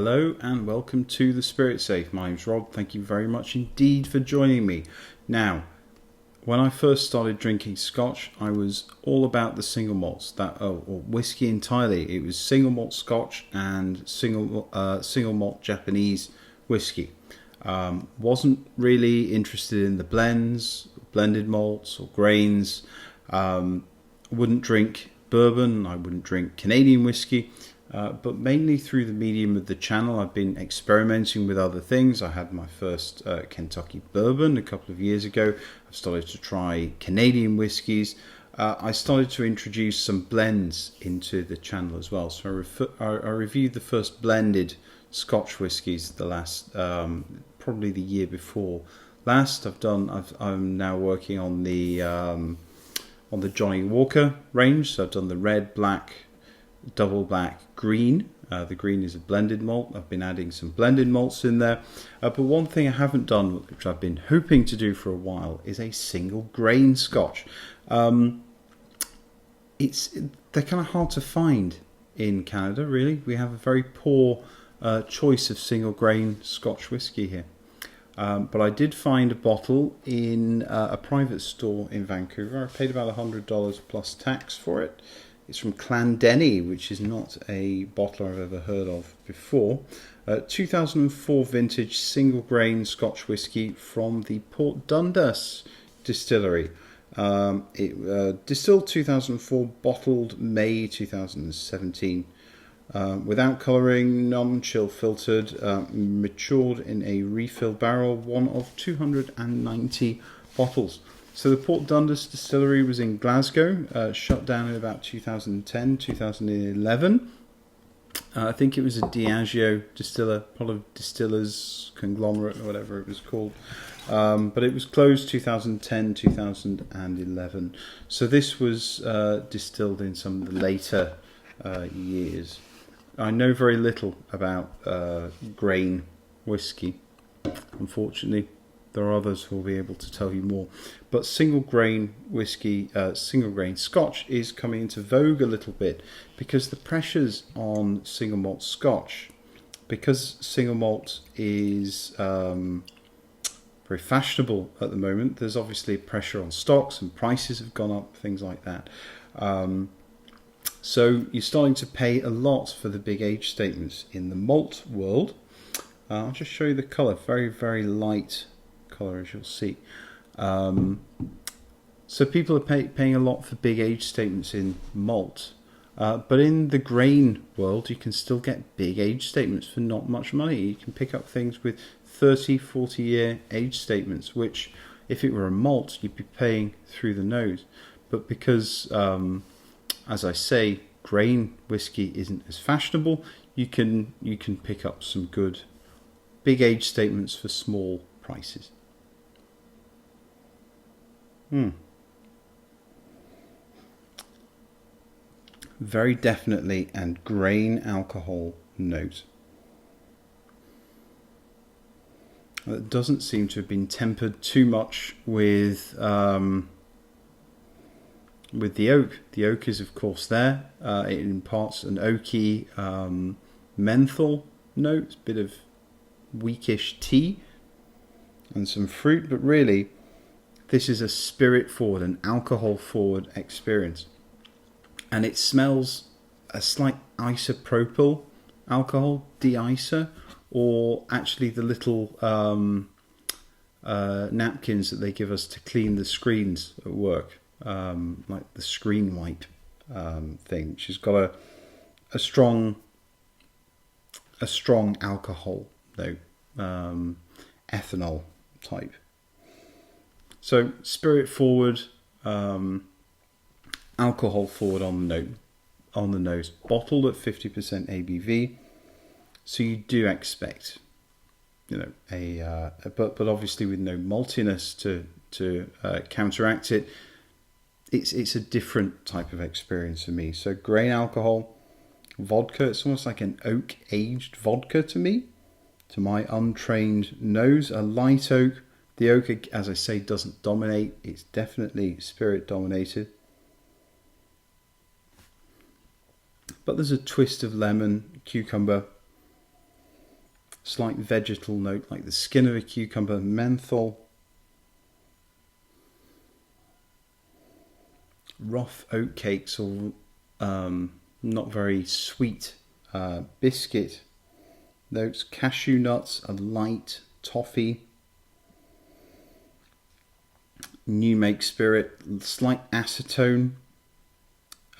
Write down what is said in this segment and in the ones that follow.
Hello and welcome to the Spirit Safe. My name's Rob. Thank you very much indeed for joining me. Now, when I first started drinking Scotch, I was all about the single malts, or whiskey entirely. It was single malt Scotch and single malt Japanese whiskey. Wasn't really interested in the blends, blended malts or grains. Wouldn't drink bourbon. I wouldn't drink Canadian whiskey. But mainly through the medium of the channel, I've been experimenting with other things. I had my first Kentucky bourbon a couple of years ago. I've started to try Canadian whiskies. I started to introduce some blends into the channel as well. So I reviewed the first blended Scotch whiskies the last, probably the year before last. I'm now working on the Johnny Walker range. So I've done the red, black, double black, green. The green is a blended malt. I've been adding some blended malts in there. But one thing I haven't done, which I've been hoping to do for a while, is a single grain Scotch. They're kind of hard to find in Canada, really. We have a very poor choice of single grain Scotch whisky here. But I did find a bottle in a private store in Vancouver. I paid about $100 plus tax for it. It's from Denny, which is not a bottle I've ever heard of before. 2004 vintage single grain Scotch whisky from the Port Dundas distillery. It distilled 2004, bottled May 2017. Without colouring, non-chill filtered, matured in a refill barrel, one of 290 bottles. So the Port Dundas distillery was in Glasgow, shut down in about 2010, 2011. I think it was a Diageo distiller, part of distillers conglomerate or whatever it was called. But it was closed 2010, 2011. So this was distilled in some of the later years. I know very little about grain whiskey, unfortunately. There are others who will be able to tell you more. But single grain whiskey, single grain Scotch is coming into vogue a little bit because the pressures on single malt Scotch, because single malt is very fashionable at the moment, there's obviously pressure on stocks and prices have gone up, things like that. So you're starting to pay a lot for the big age statements in the malt world. I'll just show you the colour, very, very light colour as you'll see. So people are paying a lot for big age statements in malt, but in the grain world you can still get big age statements for not much money. You can pick up things with 30-40 year age statements, which if it were a malt you'd be paying through the nose. But because as I say, grain whiskey isn't as fashionable, you can pick up some good big age statements for small prices. Very definitely and grain alcohol note. It doesn't seem to have been tempered too much with the oak. The oak is of course there. It imparts an oaky menthol note, a bit of weakish tea and some fruit, but really this is a spirit forward, an alcohol forward experience. And it smells a slight isopropyl alcohol, de-icer, or actually the little napkins that they give us to clean the screens at work, like the screen wipe thing, which has got a strong alcohol, though, ethanol type. So spirit forward, alcohol forward on the nose, bottled at 50% ABV. So you do expect, but obviously with no maltiness to counteract it. It's a different type of experience for me. So grain alcohol, vodka. It's almost like an oak aged vodka to me, to my untrained nose. A light oak. The oak, as I say, doesn't dominate. It's definitely spirit dominated. But there's a twist of lemon, cucumber, Slight vegetal note like the skin of a cucumber, menthol, rough oat cakes or not very sweet biscuit notes, cashew nuts, a light toffee, new make spirit, slight acetone,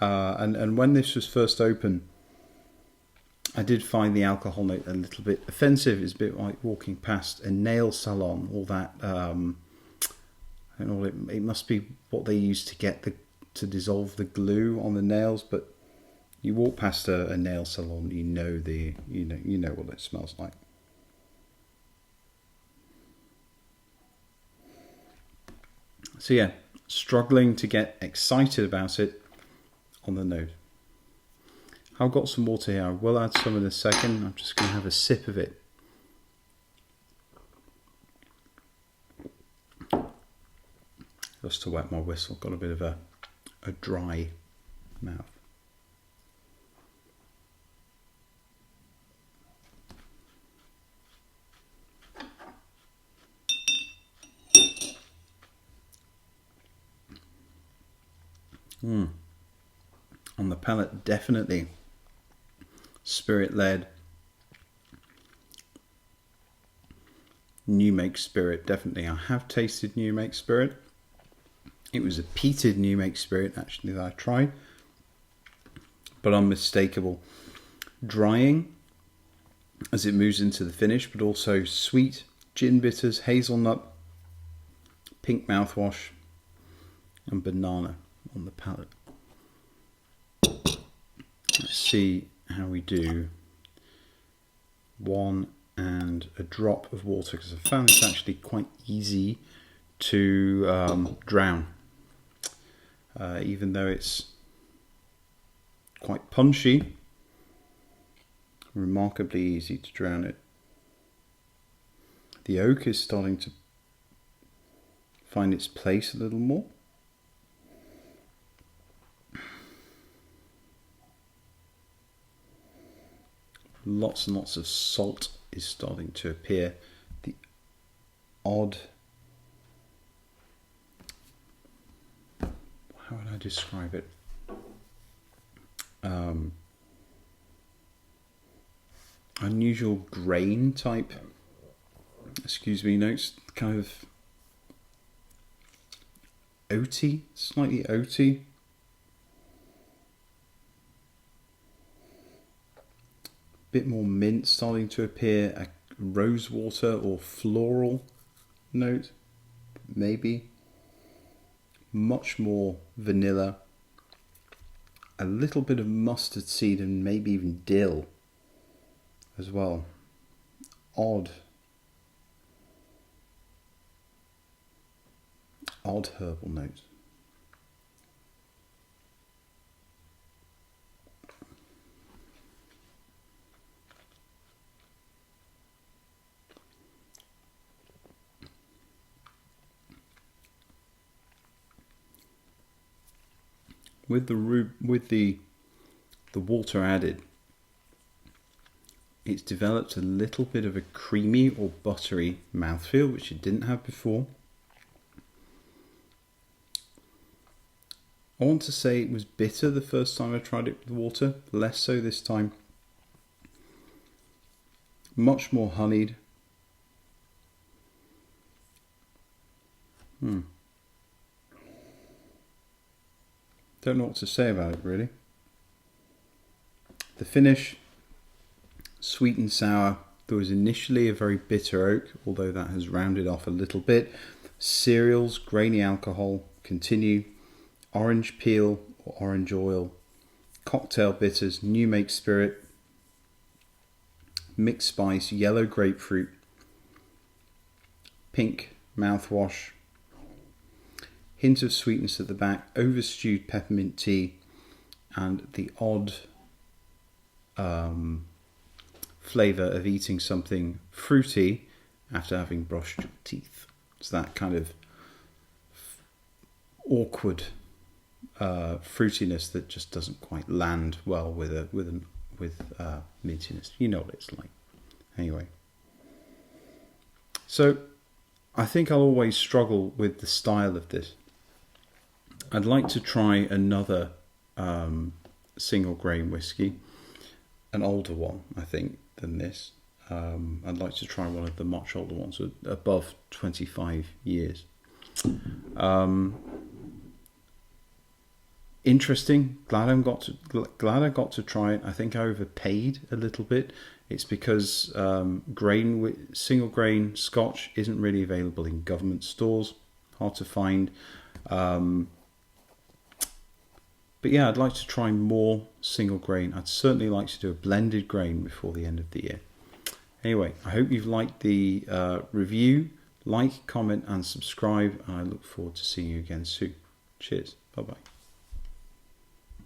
and when this was first open, I did find the alcohol note a little bit offensive. It's a bit like walking past a nail salon, all that. I don't know. It must be what they use to get to dissolve the glue on the nails. But you walk past a nail salon, you know what it smells like. So yeah, struggling to get excited about it on the nose. I've got some water here. I will add some in a second. I'm just going to have a sip of it. Just to wet my whistle. Got a bit of a dry mouth. On the palate, definitely spirit led. New make spirit, definitely. I have tasted new make spirit. It was a peated new make spirit actually that I tried, but unmistakable. Drying as it moves into the finish, but also sweet, gin bitters, hazelnut, pink mouthwash, and banana on the palate. Let's see how we do. One and a drop of water, because I found this actually quite easy to drown, even though it's quite punchy. Remarkably easy to drown it. The oak is starting to find its place a little more. Lots and lots of salt is starting to appear. The odd, how would I describe it? Unusual grain type, notes, kind of oaty, slightly oaty. Bit more mint starting to appear, a rosewater or floral note, maybe. Much more vanilla, a little bit of mustard seed and maybe even dill as well. Odd herbal note. With the water added, it's developed a little bit of a creamy or buttery mouthfeel, which it didn't have before. I want to say it was bitter the first time I tried it with water, less so this time. Much more honeyed. Don't know what to say about it really. The finish, sweet and sour. There was initially a very bitter oak, although that has rounded off a little bit. Cereals, grainy alcohol, continue. Orange peel or orange oil. Cocktail bitters, new make spirit. Mixed spice, yellow grapefruit. Pink mouthwash. Hint of sweetness at the back, over-stewed peppermint tea, and the odd flavour of eating something fruity after having brushed your teeth. It's that kind of awkward fruitiness that just doesn't quite land well with mintiness. You know what it's like. Anyway, So I think I'll always struggle with the style of this. I'd like to try another single grain whiskey, an older one, I think, than this. I'd like to try one of the much older ones, above 25 years. Interesting. Glad I got to try it. I think I overpaid a little bit. It's because single grain Scotch isn't really available in government stores. Hard to find. But yeah, I'd like to try more single grain. I'd certainly like to do a blended grain before the end of the year. Anyway, I hope you've liked the review. Like, comment and subscribe. And I look forward to seeing you again soon. Cheers. Bye-bye.